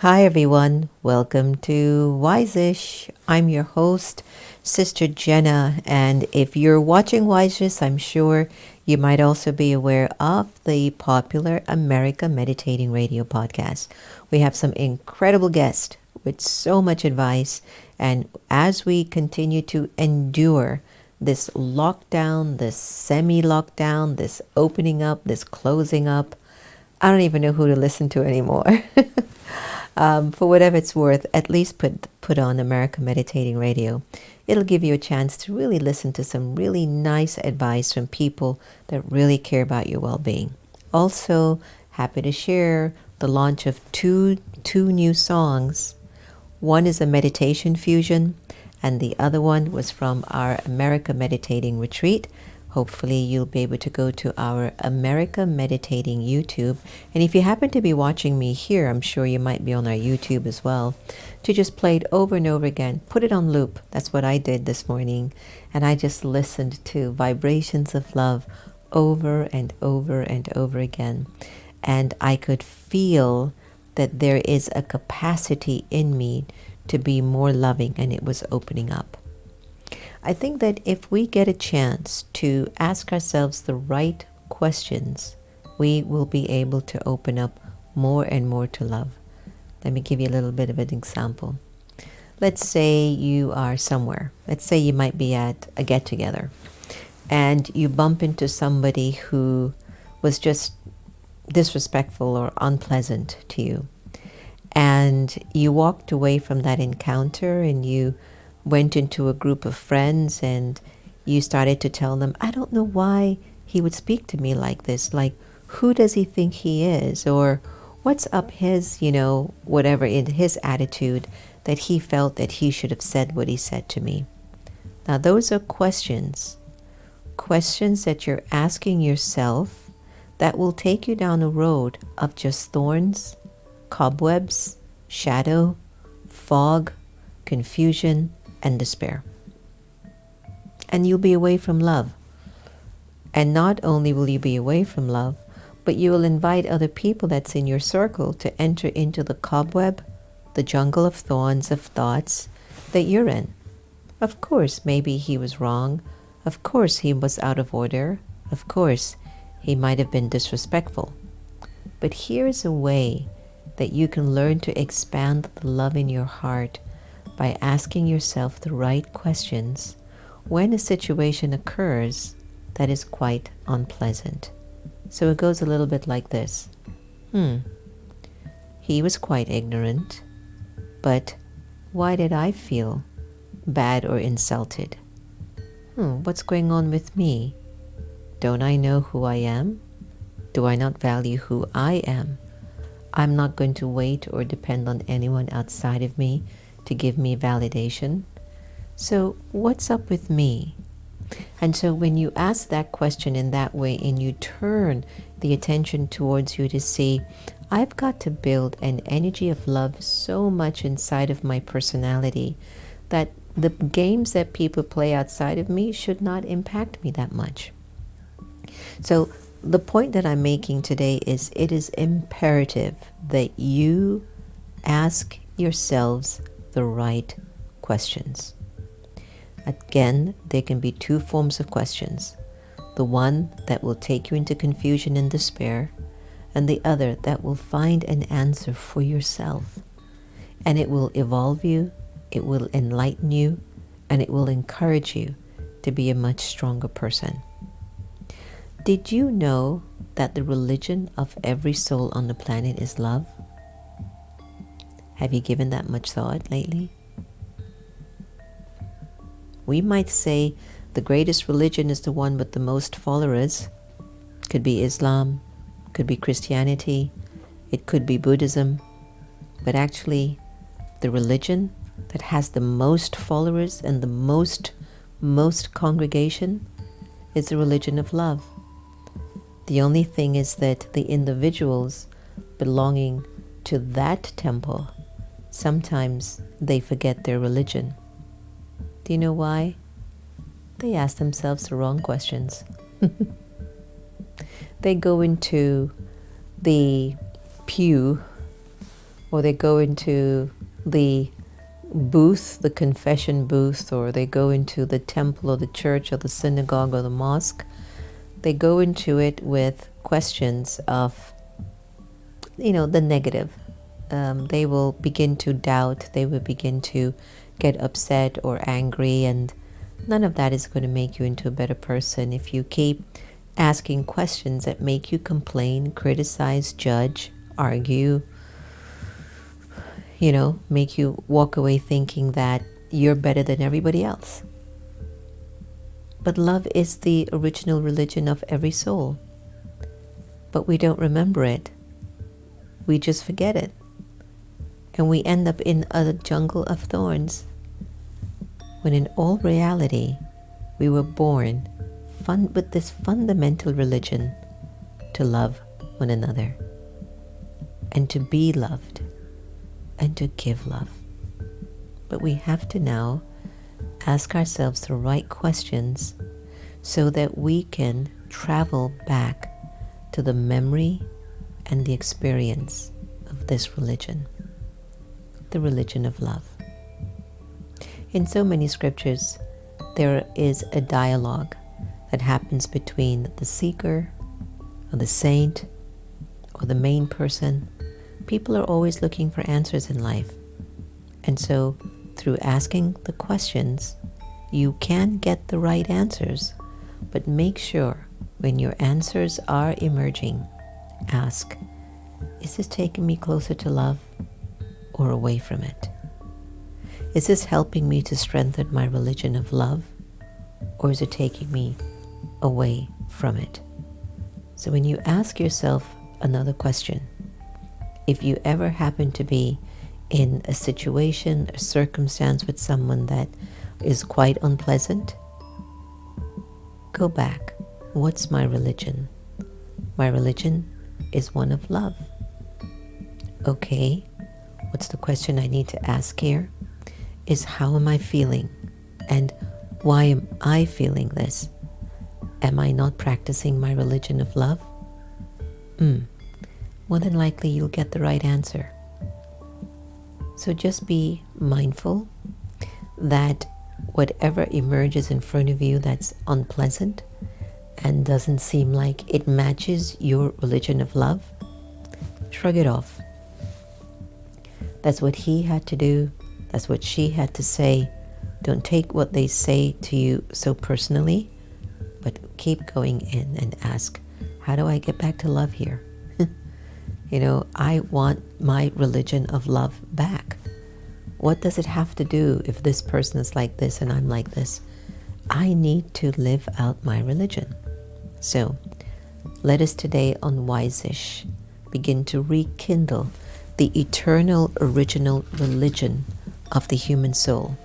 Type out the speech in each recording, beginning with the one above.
Hi everyone, welcome to Wiseish. I'm your host, Sister Jenna, and if you're watching Wiseish, I'm sure you might also be aware of the popular America Meditating Radio podcast. We have some incredible guests with so much advice, and as we continue to endure this lockdown, this semi-lockdown, this opening up, this closing up, I don't even know who to listen to anymore. For whatever it's worth, at least put on America Meditating Radio. It'll give you a chance to really listen to some really nice advice from people that really care about your well-being. Also, happy to share the launch of two new songs. One is a meditation fusion, and the other one was from our America Meditating Retreat. Hopefully you'll be able to go to our America Meditating YouTube. And if you happen to be watching me here, I'm sure you might be on our YouTube as well, to just play it over and over again. Put it on loop. That's what I did this morning. And I just listened to Vibrations of Love over and over and over again. And I could feel that there is a capacity in me to be more loving, and it was opening up. I think that if we get a chance to ask ourselves the right questions, we will be able to open up more and more to love. Let me give you a little bit of an example. Let's say you are somewhere. Let's say you might be at a get-together, and you bump into somebody who was just disrespectful or unpleasant to you. And you walked away from that encounter and you went into a group of friends and you started to tell them, I don't know why he would speak to me like this. Like, who does he think he is? Or what's up his, whatever in his attitude that he felt that he should have said what he said to me. Now, those are questions that you're asking yourself that will take you down a road of just thorns, cobwebs, shadow, fog, confusion, and despair. And you'll be away from love. And not only will you be away from love, but you will invite other people that's in your circle to enter into the cobweb, the jungle of thorns of thoughts that you're in. Of course, maybe he was wrong. Of course, he was out of order. Of course, he might have been disrespectful. But here's a way that you can learn to expand the love in your heart by asking yourself the right questions when a situation occurs that is quite unpleasant. So it goes a little bit like this. He was quite ignorant, but why did I feel bad or insulted? What's going on with me? Don't I know who I am? Do I not value who I am? I'm not going to wait or depend on anyone outside of me to give me validation. So what's up with me? And so when you ask that question in that way and you turn the attention towards you to see, I've got to build an energy of love so much inside of my personality that the games that people play outside of me should not impact me that much. So the point that I'm making today is it is imperative that you ask yourselves the right questions. Again, there can be two forms of questions. The one that will take you into confusion and despair, and the other that will find an answer for yourself. And it will evolve you, it will enlighten you, and it will encourage you to be a much stronger person. Did you know that the religion of every soul on the planet is love? Have you given that much thought lately? We might say the greatest religion is the one with the most followers. Could be Islam, could be Christianity, it could be Buddhism. But actually, the religion that has the most followers and the most congregation is the religion of love. The only thing is that the individuals belonging to that temple, sometimes they forget their religion. Do you know why? They ask themselves the wrong questions. They go into the pew or they go into the booth, the confession booth, or they go into the temple or the church or the synagogue or the mosque. They go into it with questions of, the negative. They will begin to doubt, they will begin to get upset or angry, and none of that is going to make you into a better person. If you keep asking questions that make you complain, criticize, judge, argue, make you walk away thinking that you're better than everybody else. But love is the original religion of every soul. But we don't remember it. We just forget it. And we end up in a jungle of thorns, when in all reality, we were born with this fundamental religion to love one another, and to be loved, and to give love. But we have to now ask ourselves the right questions so that we can travel back to the memory and the experience of this religion, the religion of love. In so many scriptures, there is a dialogue that happens between the seeker or the saint or the main person. People are always looking for answers in life. And so through asking the questions, you can get the right answers. But make sure when your answers are emerging, ask, is this taking me closer to love or away from it? Is this helping me to strengthen my religion of love, or is it taking me away from it? So when you ask yourself another question, if you ever happen to be in a situation, a circumstance with someone that is quite unpleasant, go back. What's my religion? My religion is one of love. Okay, what's the question I need to ask here? Is how am I feeling? And why am I feeling this? Am I not practicing my religion of love? More than likely you'll get the right answer. So just be mindful that whatever emerges in front of you that's unpleasant and doesn't seem like it matches your religion of love, shrug it off. That's what he had to do. That's what she had to say. Don't take what they say to you so personally, but keep going in and ask, how do I get back to love here? I want my religion of love back. What does it have to do if this person is like this and I'm like this? I need to live out my religion. So let us today on Wise-ish begin to rekindle the eternal original religion of the human soul.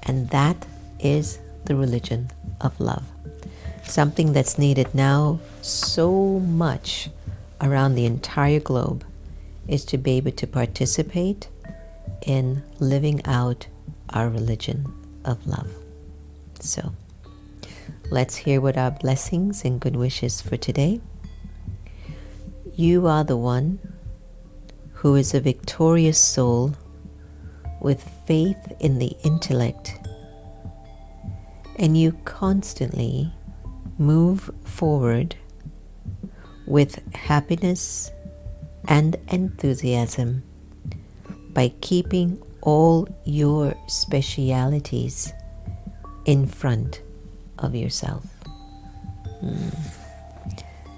And that is the religion of love. Something that's needed now so much around the entire globe is to be able to participate in living out our religion of love. So let's hear what our blessings and good wishes for today. You are the one who is a victorious soul with faith in the intellect, and you constantly move forward with happiness and enthusiasm by keeping all your specialities in front of yourself.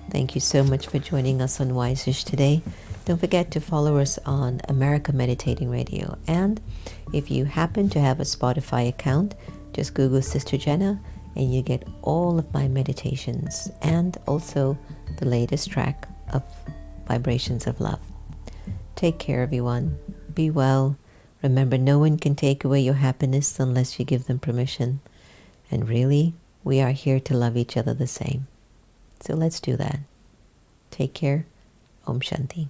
Thank you so much for joining us on Wise-ish today. Don't forget to follow us on America Meditating Radio. And if you happen to have a Spotify account, just Google Sister Jenna and you get all of my meditations and also the latest track of Vibrations of Love. Take care, everyone. Be well. Remember, no one can take away your happiness unless you give them permission. And really, we are here to love each other the same. So let's do that. Take care. Om Shanti.